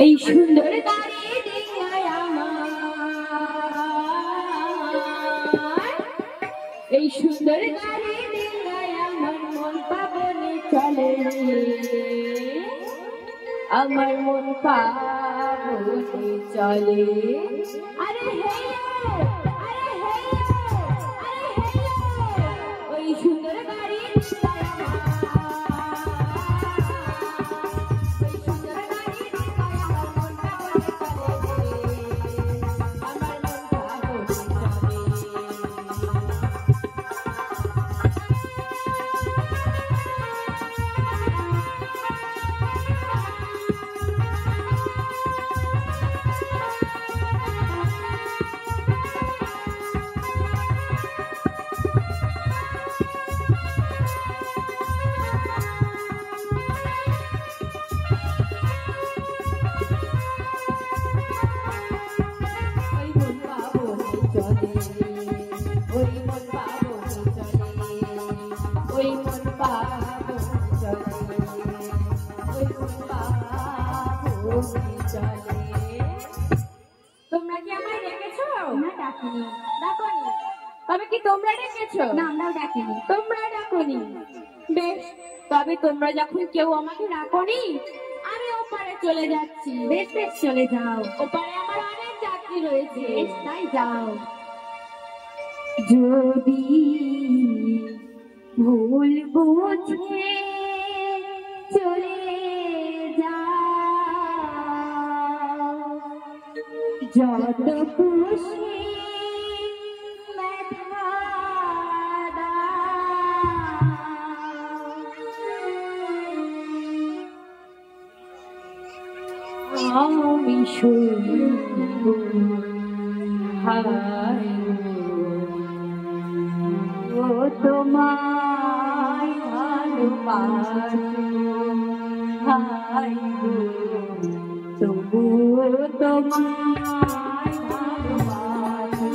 এই সুন্দর গাড়ি ডিঙায় আমার, এই সুন্দর গাড়ি ডিঙায় আমার মন পাবনে চলে, আমার মন পাবনে চলে। আরে ওই সুন্দর গাড়ি তোমরা কি আমায় ডেকেছো? না ডাকিনি। ডাকনি? তবে কি তোমরা ডেকেছো? না আমরাও ডাকিনি। তোমরা ডাকনি? বেশ, তবে তোমরা যখন কেউ আমাকে ডাকনি, আমি ওপারে চলে যাচ্ছি। বেশ বেশ চলে যাও, ওপারে আমার অনেক যাত্রী রয়েছে। তাই যাও। যদি ভুল বুঝে চলে যত খুশি আমি শুনব হায় ও তোমায় ভালোবাসি, হায় তবুও তোমায় ভালোবাসি।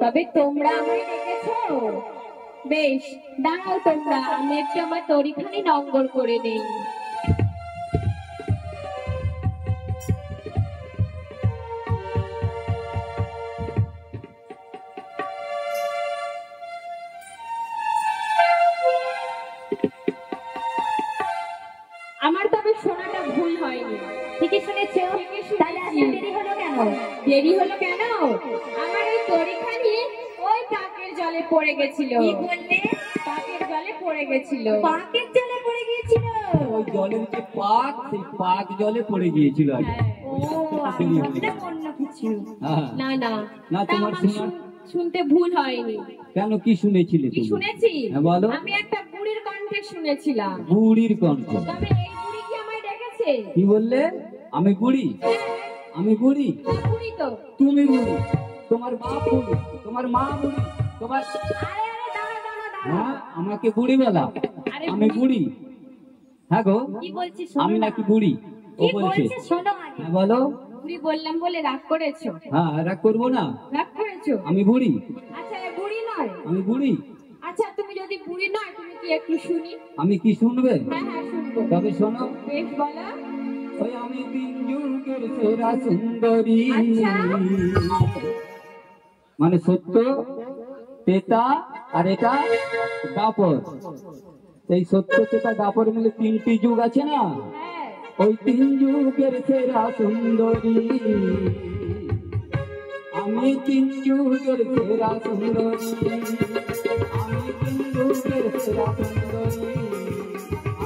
তবে তোমরা আমায় ডেকেছো? বেশ, দাঁড়াও তোমরা, আমি একটু আমার তরিখানি নঙ্গর করে নেই। আমার তবে শোনাটা ভুল হয়নি, ঠিকই শুনেছো? দেরি হলো কেন? দেরি হলো কেন? আমার ওই তরিখানি ওই পাকের জলে পড়ে গেছিল। কি বললে? পাকের জলে পড়ে গেছিল। পাকের জলে পড়ে গিয়েছিল? ওই জলের যে পাক, সেই পাক জলে পড়ে গিয়েছিল। অন্য কিছু না। না, তোমার শুনতে ভুল হয়নি। কেন, কি শুনেছিলে? কি শুনেছি? বলো। আমি একটা বুড়ির কণ্ঠে শুনেছিলাম। বুড়ির কণ্ঠ? তবে এই বুড়ি কি আমায় ডেকেছে? কি বললে? আমি বুড়ি? আমি বুড়ি? বুড়ি তো তুমি বুড়ি, তোমার বাপ বুড়ি, তোমার মা বুড়ি, তোমার হ্যাঁ আমাকে বুড়ি বলা? আমি বুড়ি? হ্যাঁ গো, আমি নাকি বুড়ি? ও বলছে। হ্যাঁ বলো। বুড়ি বললাম বলে রাগ করেছো? হ্যাঁ, রাগ করবো না। রাগ করেছো? আমি বুড়ি? আচ্ছা, বুড়ি নয়? আমি বুড়ি। আচ্ছা, তুমি যদি বুড়ি নয়, তুমি কি একটু শুনি? আমি কি শুনবে? হ্যাঁ শুনবো। তবে শোনো। বেশ, বলো। ওই আমি 3 যুগের সেরা সুন্দরী। মানে সত্য, তেতা আর এটা দাপর। সেই সত্য, তেতা, দাপর মিলে 3টি যুগ আছে না? ওই 3 যুগের সেরা সুন্দরী। আমি 3 যুগের সেরা সুন্দরী। আমি 3 যুগের সেরা সুন্দরী।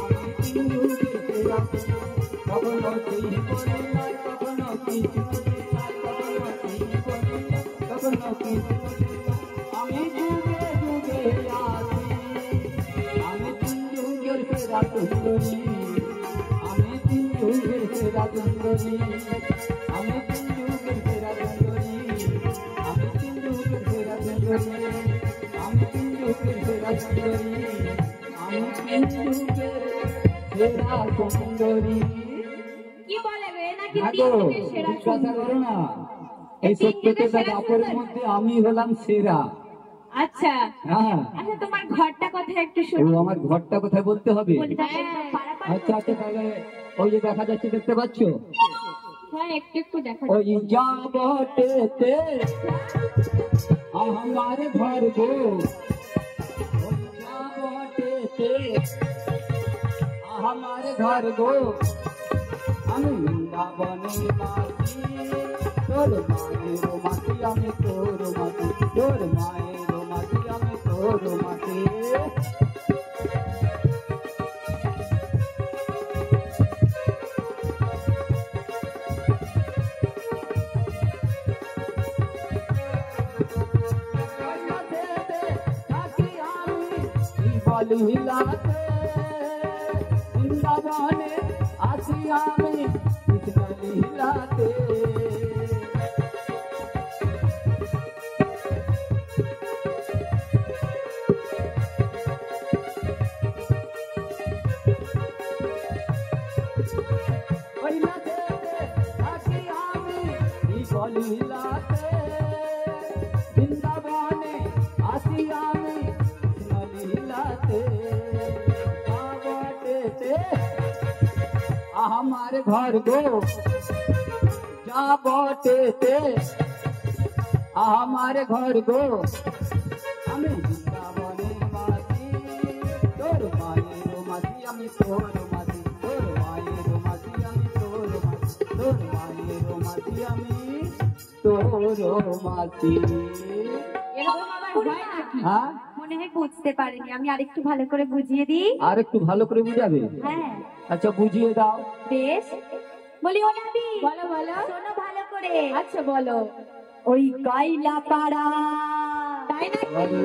আমি 3 যুগের সেরা সুন্দরী। কখনো সেই করে না, কখনো কিছু কখনো কিছু। আমি যুগে যুগে আছি। আমি 3 যুগের সেরা সুন্দরী। আমি 3 যুগের সেরা সুন্দরী। আমি 3 যুগের সেরা সুন্দরী। আমি 3 যুগের সেরা সুন্দরী। আমি 3 যুগের সেরা সুন্দরী। আমি 3 যুগের সেরা সুন্দরী। কি বলে রে? নাকি সেরা করো না। এই সত্যতা দাপরের মধ্যে আমি হলাম সেরা। আচ্ছা হ্যাঁ। আচ্ছা, তোমার ঘরটা কোথায় একটু শুনি? আমার ঘরটা কোথায় বলতে হবে? আচ্ছা আচ্ছা, তাহলে ওই যে দেখা যাচ্ছে, দেখতে পাচ্ছ? হ্যাঁ, একটু একটু দেখা। ওই যাবটেতে আমার ঘর গো, যাবটেতে আমার ঘর গো। আমি বৃন্দাবনের মাটি, তোর মায়ের মাটি, আমি তোর মাটি, তোর মায়ের মাটি, আমি তোর মাটি। বলিলাতে বৃন্দাবনে আসি আমি, কৃষ্ণ লীলাতে লীলাতে বৃন্দাবনে আসি আমি লীলাতে আমার ঘর গো যা বটেতে আমার ঘর গো আমি বৃন্দাবনের মাসি তোর মায়ের মাসি আমি তোর মাসি তোর মায়ের মাসি আমি তোর মাসি তোর মায়ের মাসি আমি তোর মাসি। এরকম আবার হয় নাকি? হ্যাঁ মনে হয় বুঝতে পারিনি, আমি আরেকটু ভালো করে বুঝিয়ে দিই। আর একটু ভালো করে বুঝাবে? হ্যাঁ আচ্ছা বুঝিয়ে দাও। বেশ, বলি ও নাবি, বলো বলো, শোনো ভালো করে। আচ্ছা বলো। ওই কয়লা পাড়া, তাই নাকি?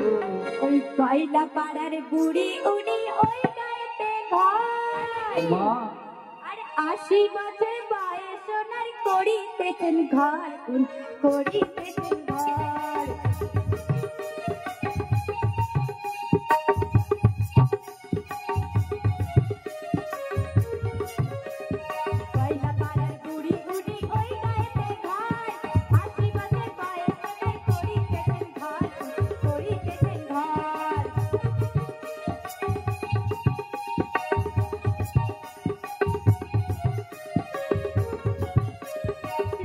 ওই কয়লা পাড়ার বুড়ি উনি ওই গায়েতে ঘর, মা আর ৮০ বছর বয়স ওনার করিতেছেন ঘর, করিতেছেন ঘর। কয়লা পাড়ার বুড়ি উনি ওই গায়েতে ঘর, ৮০ বছর বয়স ওনার করিতেছেন ঘর, করিতেছেন ঘর।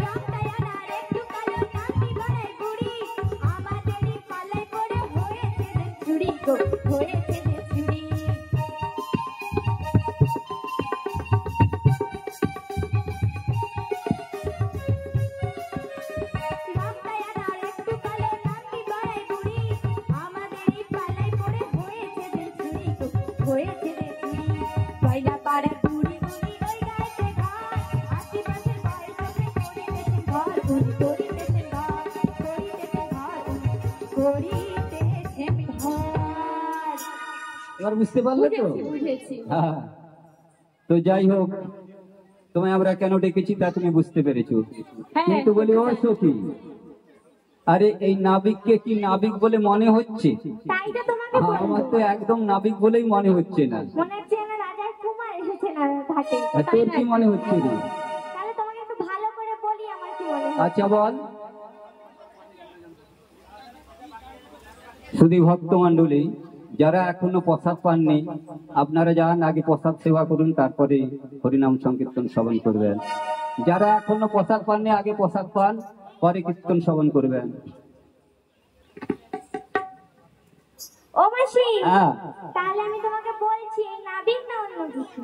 রংটায়ার একটু কালো নাকি গড়াই বুড়ি, আমাদেরই পাল্লায় পড়ে হয়েছে যে চুরি গো, হয়েছে যে চুরি। রংটায়ার একটু কালো নাকি গড়াই বুড়ি, আমাদেরই পাল্লায় পড়ে হয়েছে যে চুরি গো, হয়েছে যে চুরি। কয়লা পাড়ার বুড়ি উনি ওই গায়েতে ঘর, ৮০ বছর বয়স ওদের করিতেছেন ঘর, উনি করিতেছেন ঘর, করিতেছেন ঘর, করিতেছেন ঘর। এবার বুঝতে পারলে তো? বুঝেছি। হ্যাঁ তো যাই হোক, তোমায় আমরা কেন ডেকেছি তা তুমি বুঝতে পেরেছো। হ্যাঁ। কিন্তু বলি ও সখী, আরে এই নাবিককে কি নাবিক বলে মনে হচ্ছে? তাই তো তোমাকে বলবো। আমার তো একদম নাবিক বলেই মনে হচ্ছে না। মনে হচ্ছে না রাজার কুমার এসেছে না ঘাটে। আর তোর কি মনে হচ্ছে রে? তাহলে তোমাকে একটু ভালো করে বলি আমার কি মনে হয়। আচ্ছা বল। শুধু ভক্ত মন্ডলী যারা এখনো প্রসাদ পাননি, আপনারা যান আগে প্রসাদ সেবা করুন, তারপরে হরিনাম সংকীর্তন শ্রবণ করবেন। যারা এখনো প্রসাদ পাননি আগে প্রসাদ পান, পরে কীর্তন শ্রবণ করবেন। ও মাসি, হ্যাঁ তাহলে আমি তোমাকে বলছি এই নাবিক না অন্য কিছু?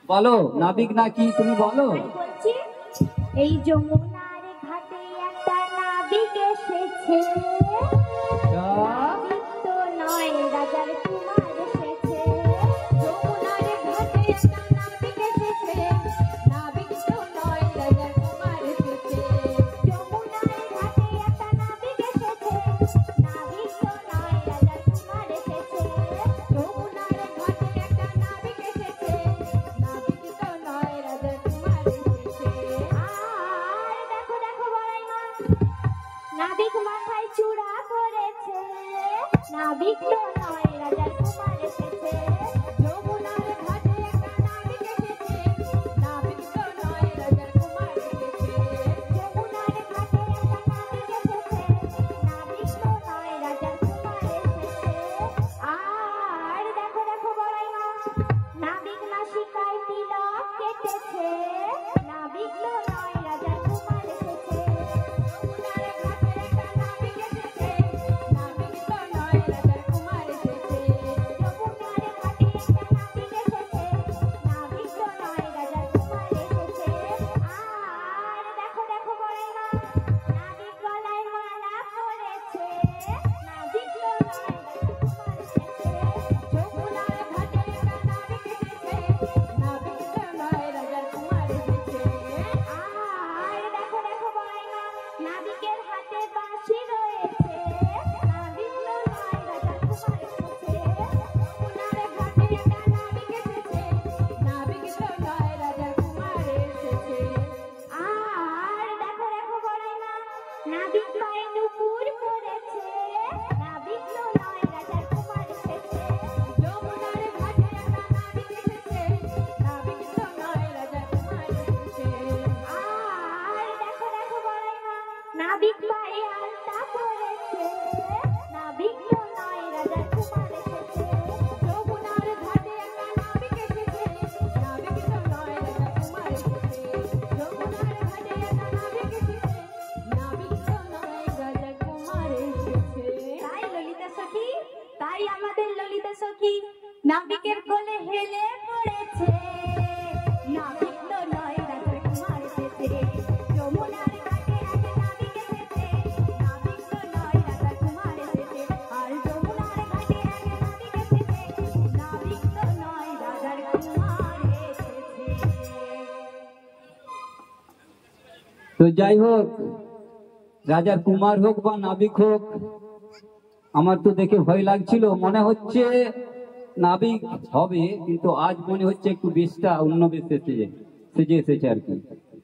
বলো নাবিক না কি তুমি বলো। আমি বলছি এই যমুনার ঘাটে একটা নাবিক এসেছে, নাবিক তো নয় রাজার কুমার এসেছে। যমুনার ঘাটে একটা নাবিক এসেছে, নাবিক তো নয় রাজার কুমার এসেছে। যমুনার ঘাটে একটা নাবিক এসেছে, নাবিক তো নয় রাজার কুমার এসেছে। যমুনার ঘাটে একটা নাবিক এসেছে, নাবিক তো নয় রাজার কুমার এসেছে। আর দেখো দেখো বড়াই মা, নাবিক মাথায় চূড়া করেছে, নাবিক তো নয় রাজার কুমার এসেছে। যমুনার ঘাটে একটা নাবিক এসেছে, নাবিক তো নয় রাজার কুমার এসেছে। যমুনার ঘাটে একটা নাবিক এসেছে, নাবিক তো নয় রাজার কুমার এসেছে। আর দেখো দেখো বড়াই মা, নাবিক নাসিকায় তিলক কেটেছে, নাবিক তো নয় রাজার কুমার এসেছে। যমুনার ঘাটে একটা নাবিক এসেছে, নাবিক তো নয় রাজার কুমার এসেছে। যমুনার ঘাটে একটা নাবিক এসেছে, নাবিক তো নয় রাজার কুমার এসেছে। আর দেখো দেখো বড়াই মা, নাবিক গলায় মালা পরেছে, নাবিক তো নয় রাজার কুমার এসেছে। যমুনার ঘাটে একটা নাবিক এসেছে, নাবিক তো নয় রাজার কুমার এসেছে। আর তো যাই হোক, রাজার কুমার হোক বা নাবিক হোক, আমার তো দেখে ভয় লাগছিল, মনে হচ্ছে নাবিক হবে, কিন্তু আজ মনে হচ্ছে একটু বেশটা অন্য বেশ সেজে এসেছে আর কি।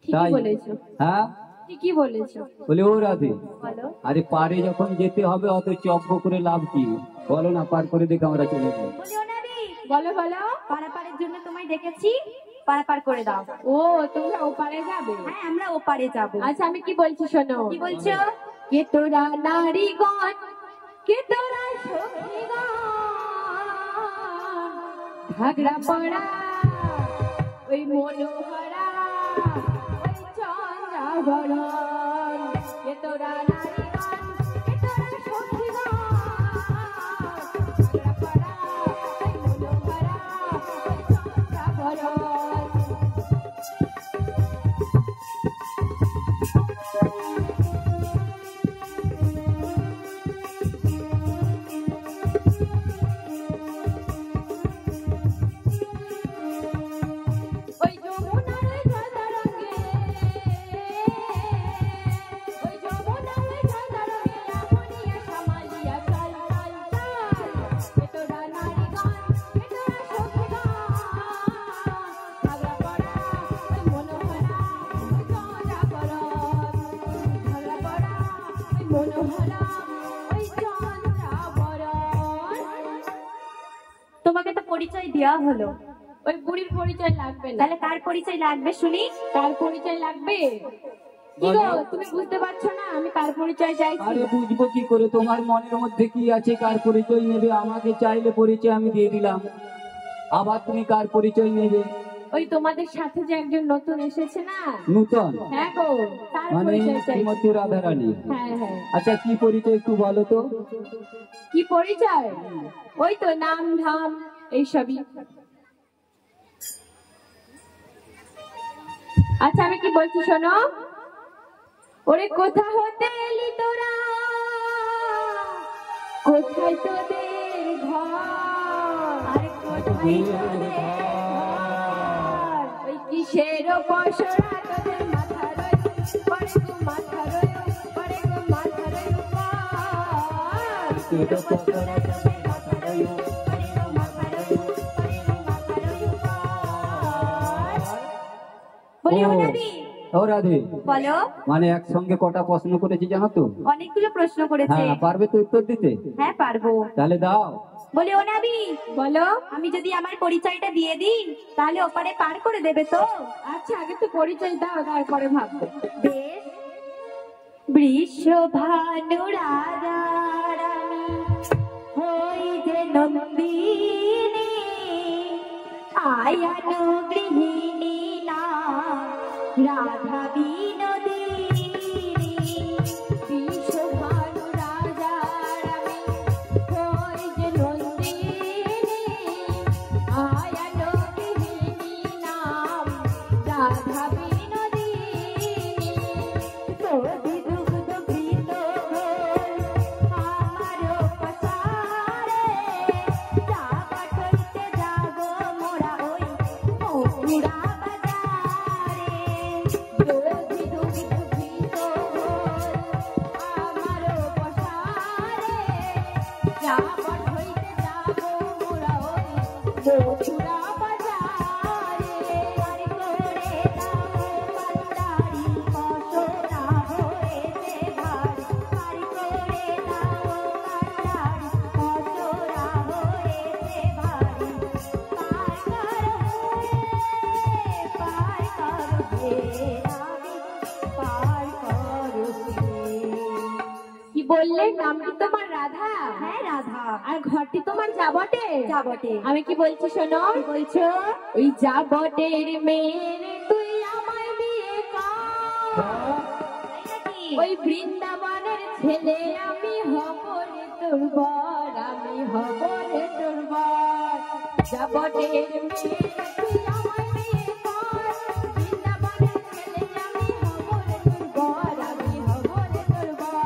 ঠিকই তাই বলেছো, হ্যাঁ, ঠিকই বলেছো। বলে ও রাধে, বলো। আরে পারে যখন যেতে হবে অত চব্য করে লাভ কি, বলো না, পার করে দেখে আমরা চলে যাই। বলিও না রে, বলো বলো। পারাপারের জন্য তোমায় ডেকেছি, পারাপার করে দাও। ও, তোমরা ওপারে যাবে? হ্যাঁ, আমরা ওপারে যাব। আচ্ছা, আমি কি বলছি শোনো। কি বলছো? কে তোরা নারীগণ, কে তোরা সখীগণ, ঘাগরা পড়া ওই মনোহরা ওই চন্দ্রাভরণ, কে তোরা নারীগণ, কে তোরা সখীগণ, ঘাগরা পড়া ওই মনোহরা ওই চন্দ্রাভরণ। ওই যমুনার সাদা রঙে, ওই যমুনার সাদা রঙে আমনিয়া সামালিয়া চাল চাল চাল, কে তোরা নারীগণ, কে তোরা সখীগণ, ঘাগরা পড়া ওই মনোহরা ওই চন্দ্রাভরণ, ঘাগরা পড়া ওই মনোহরা ওই চন্দ্রাভরণ। তোমাকে তো পরিচয় দেওয়া হলো, ওই বুড়ির পরিচয় লাগবে না। তাহলে কার পরিচয় লাগবে শুনি? কার পরিচয় লাগবে? কি গো, তুমি বুঝতে পারছো না আমি কার পরিচয় চাইছি? আরে বুঝবো কি করে, তোমার মনের মধ্যে কি আছে, কার পরিচয় নেবে? আমাকে চাইলে পরিচয় আমি দিয়ে দিলাম, আবার তুমি কার পরিচয় নেবে? ওই তোমাদের সাথে যে একজন নতুন এসেছে না, নূতন হ্যাঁ গো, তার মানে পরিচয় চাইছি। শ্রীমতী রাধারানী। হ্যাঁ হ্যাঁ। আচ্ছা, কি পরিচয় একটু বলো তো? কি পরিচয়? ওই তো নাম ধাম এইসবই। আচ্ছা, আমি কি বলছি শোনো। ওরে কোথা হতে এলি তোরা, কোথায় তোদের ঘর, আরে কোথায় তোদের ঘর, ওই কিসের পশরা তোদের মাথা রই, পরে গো মাথা রই, পরে গো মাথা রই বলিও ও, না রে, ও রাধে, বলো। মানে একসঙ্গে কটা প্রশ্ন করেছি জানো তো? অনেকগুলো প্রশ্ন করেছে। হ্যাঁ, পারবে তো উত্তর দিতে? হ্যাঁ, পারবো। তাহলে দাও। বলিও না রে, বলো। আমি যদি আমার পরিচয়টা দিয়ে দিই তাহলে ওপারে পার করে দেবে তো? আচ্ছা, আগে তো পরিচয় দাও, তারপরে ভাববো। বেশ। বৃষ ভানু রাধারানী হই যে নন্দিনী, আয়ানু গৃহিণী না রাধা বিনোদিনী। বিশ্ব ভানু রাজা রানী হই যে নন্দিনী, আয়ান গৃহিণী নাম রাধা বিনোদিনী। দধি দুগ্ধ ঘৃত ঘোল আমার পাশারে, যাবার হইতে যাব মোরা ওই মথুরা বাজারে। দধি দুগ্ধ ঘৃত ঘোল আমার পসারে, যাবার হইতে যাব মোরা ওই মথুরা বাজারে। পার করে দাও পান্ডারি মশরা হয়েছে ভারী, পার করে দাও পান্ডারি মশরা হয়েছে ভারী। পার করো হে রানী, পার করো হে। কি বললে? নাম কি তোমার রাধা? হ্যাঁ, রাধা। আর ঘরটি তোমার যাবটে? যাবটে। আমি কি বলছি শোনো। কি বলছো? ওই যাবটের মেয়ের তুই আমায় বিয়ে কর, তাই নাকি? ওই বৃন্দাবনের ছেলে আমি হব রে তোর বর, আমি হব রে তোর বর। যাবটের মেয়ের তুই আমায় বিয়ে কর, বৃন্দাবনের ছেলে আমি হব রে তোর বর, আমি হব রে তোর বর।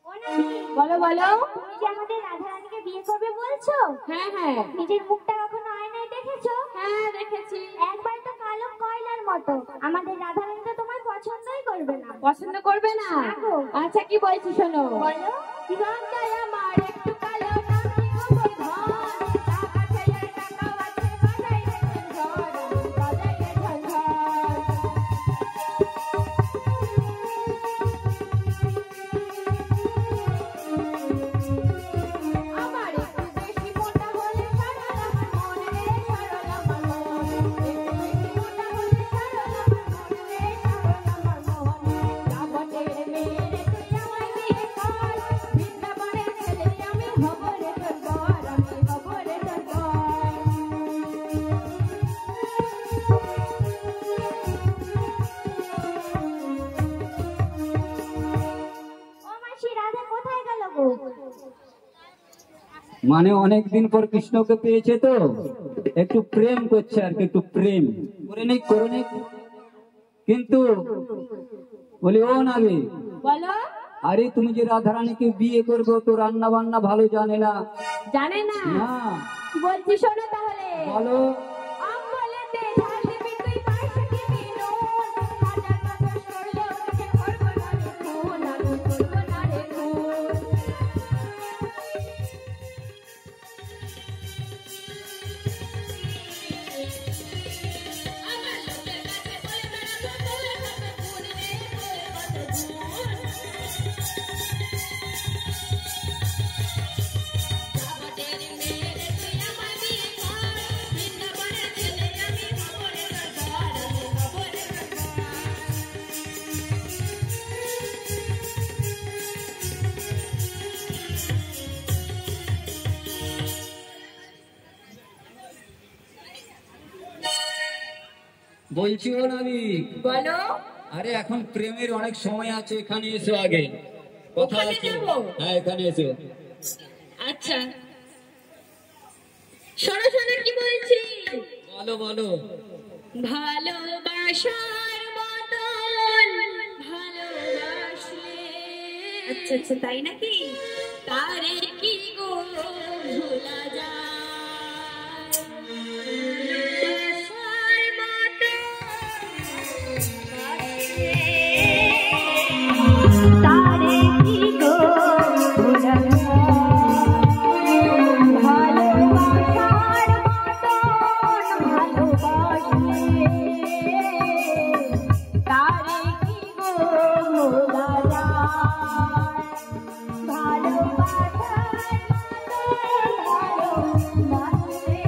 ও নাকি? বলো বলো বলো। তুমি যে আমাদের রাধারানীকে বিয়ে করবে বলছো? হ্যাঁ হ্যাঁ। নিজের মুখটা কখনো আয়নায় দেখেছো? হ্যাঁ দেখেছি। একবার তো কালো কয়লার মতো। আমাদের রাধারানী তো তোমার পছন্দই করবে না। পছন্দ করবে না? আচ্ছা কি বলছি শোনো। বলো। জীবনটাই আমার একটু কালো, নাম কি আমার ধন। টাকা ছেলে টাকা আছে, বাজাই রে ঝনঝন, বাজাই রে ঝনঝন। আমার একটু বেশি মোটা হলে সরল আমার মন রে, সরল আমার মন। একটু বেশি মোটা হলে সরল আমার মন রে, সরল আমার মন। জগতের মেয়ে রে তুই আমায় বিয়ে কর, বৃন্দাবনের ছেলে আমি হব রে তোর বর, আমি হব রে তোর বর। ও মাসি, রাধা কোথায় গেল গো? মানে অনেকদিন পর কৃষ্ণকে পেয়েছে তো একটু প্রেম করছে আর কি, একটু প্রেম করে নিক। কিন্তু বলি ও নাবি, বলো। আরে তুমি যে রাধারানীকে বিয়ে করবে তো রান্না বান্না ভালো জানে না। জানে না? না। কি বলছি শোনো তাহলে। বলো। আম্বলেতে ঝাল দিবি তুই, পায়েসে দিবি নুন, হাজার বাতাস করলেও তোকে করবো না রে খুন, আমি করবো না রে খুন। আমার লোকের কাছে বলে বেড়াবো তোলে কত গুণ রে, তোলে কত গুণ। জগতের মেয়ে রে তুই আমায় বিয়ে কর, বৃন্দাবনের ছেলে আমি হব রে তোর বর, আমি হব রে তোর বর। বলছি ও নাবি, বলো। আরে এখন প্রেমের অনেক সময় আছে, এখানে এসো আগে কথা ওখানে আছে। যাবো? হ্যাঁ এখানে এসো। আচ্ছা শোনো শোনো কি বলছি। বলো বলো। ভালোবাসার মতন ভালোবাসলে, আচ্ছা আচ্ছা, তাই নাকি? তারে কি গো ভোলা যায়। ভালোবাসার মতন তারে কি গো ভোলা যায়, ভালোবাসার মতন ভালোবাসলে তারে কি গো ভোলা যায়, ভালোবাসার মতন ভালোবাসলে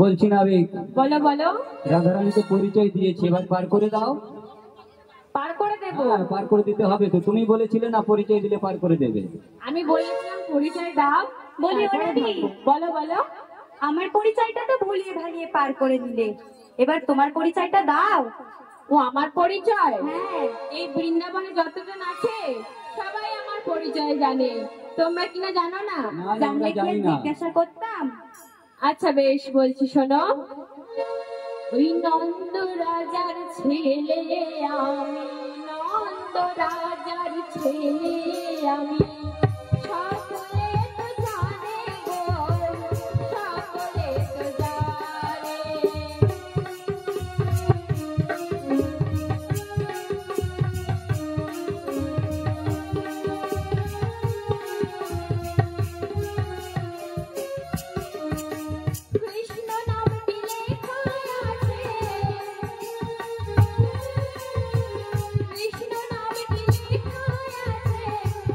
বলছি না আবেগ, বলো বলো। রাধারানী তো পরিচয় দিয়েছে, এবার পার করে দাও। পার করে দেবো? হ্যাঁ, পার করে দিতে হবে তো, তুমি বলেছিলে না পরিচয় দিলে পার করে দেবে। আমি বলেছিলাম পরিচয় দাও। বলি তারপরে ওরাবি, ভাববো। বলো বলো। আমার পরিচয়টা তো ভুলিয়ে ভালিয়ে পার করে দিলে, এবার তোমার পরিচয়টা দাও। ও আমার পরিচয়? হ্যাঁ। এই বৃন্দাবনে যতজন আছে সবাই আমার পরিচয় জানে, তোমরা কিনা জানো না? না, আমরা জানলে কি জানি আর না। জিজ্ঞাসা করতাম? আচ্ছা বেশ, বলছি শোনো। ওই নন্দ রাজার ছেলে আমি, নন্দ রাজার ছেলে আমি, সকলে তো জানে গো, সকলে তো জানে। কৃষ্ণ নামটি লেখা আছে, কৃষ্ণ নামটি লেখা আছে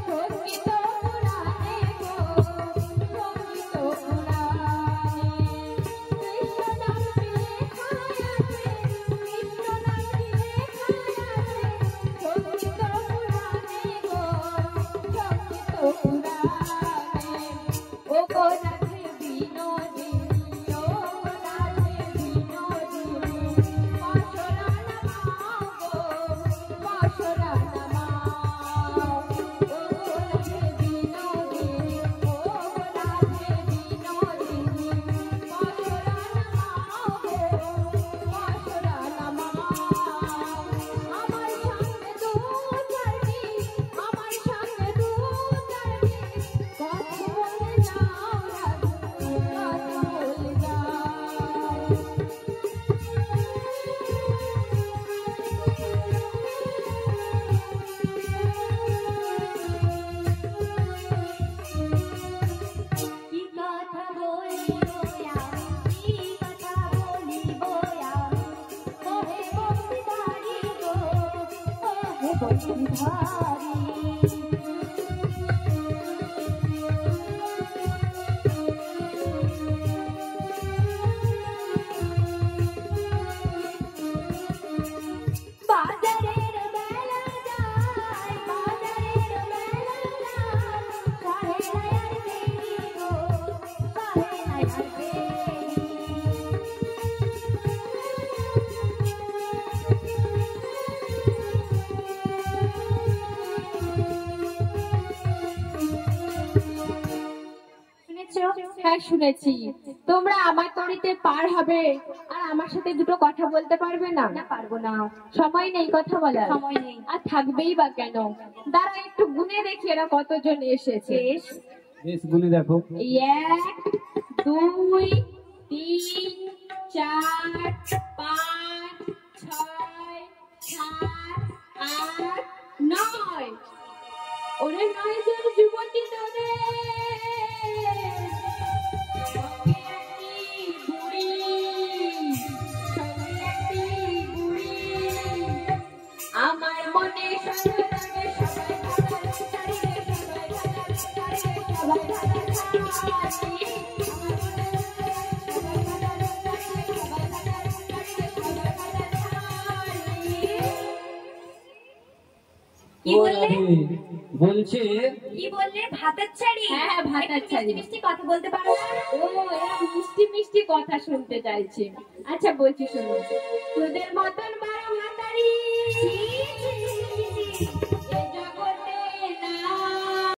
সঙ্গীত পুরাণে গো, সঙ্গীত পুরাণে। কৃষ্ণ নামটি লেখা আছে, কৃষ্ণ নামটি লেখা আছে সঙ্গীত পুরাণে গো, সঙ্গীত পুরাণে। ও গো রাধে বিনোদিনী, ও রাধে বিনোদিনী, বাঁশরা নামাও গো, বাঁশরা নামাও। ও গো রাধে বিনোদিনী, ও রাধে বিনোদিনী, বাঁশরা নামাও গো, বাঁশরা নামাও। আমার সঙ্গে দু চারটি, আমার সঙ্গে দু চারটি কথা বলে যাও রাধে, কথা বলে যাও। কি কথা বলিব আমি, কি কথা বলিব আমি, ওহে বংশীধারী গো, ওহে বংশীধারী। বাজারের বেলা যায়, বাজারের বেলা যায়, সাহে নায়ার বেরি গো, সাহে নায়ার বেরি। শুনেছো? হ্যাঁ শুনেছি। তোমরা আমার তরিতে পার হবে আর আমার সাথে দুটো কথা বলতে পারবে না? না, পারবো না, সময় নেই কথা বলার? সময় নেই। আর থাকবেই বা কেন? দাঁড়া একটু গুনে দেখি এরা কতজন এসেছে। বেশ, বেশ, গুনে দেখো। এই 1 2 3 4 5 6 7 8 9। ওরে 9 জন যুবতী তোদের, সঙ্গে একটি বুড়ি, সঙ্গে একটি বুড়ি। আমার মনে সন্দেহ লাগে, সবাই ভালো চারি রে, সবাই ভালো চারি রে, সবাই ভালো চারি। আমার মনে সবাই ভালো চারি রে, সবাই ভালো চারি রে, সবাই ভালো চারি। কি ও বললে? রাধে, বলছে কি বললে? ভাতের ছাড়ি? হ্যাঁ, হ্যাঁ, ভাতের একটু ছাড়ি। মিষ্টি মিষ্টি কথা বলতে পারো না? ও এরা মিষ্টি মিষ্টি কথা শুনতে চাইছে। আচ্ছা বলছি শোনো। তোদের মতন 12 ভাতারি, ছি, ছি, ছি, ছি,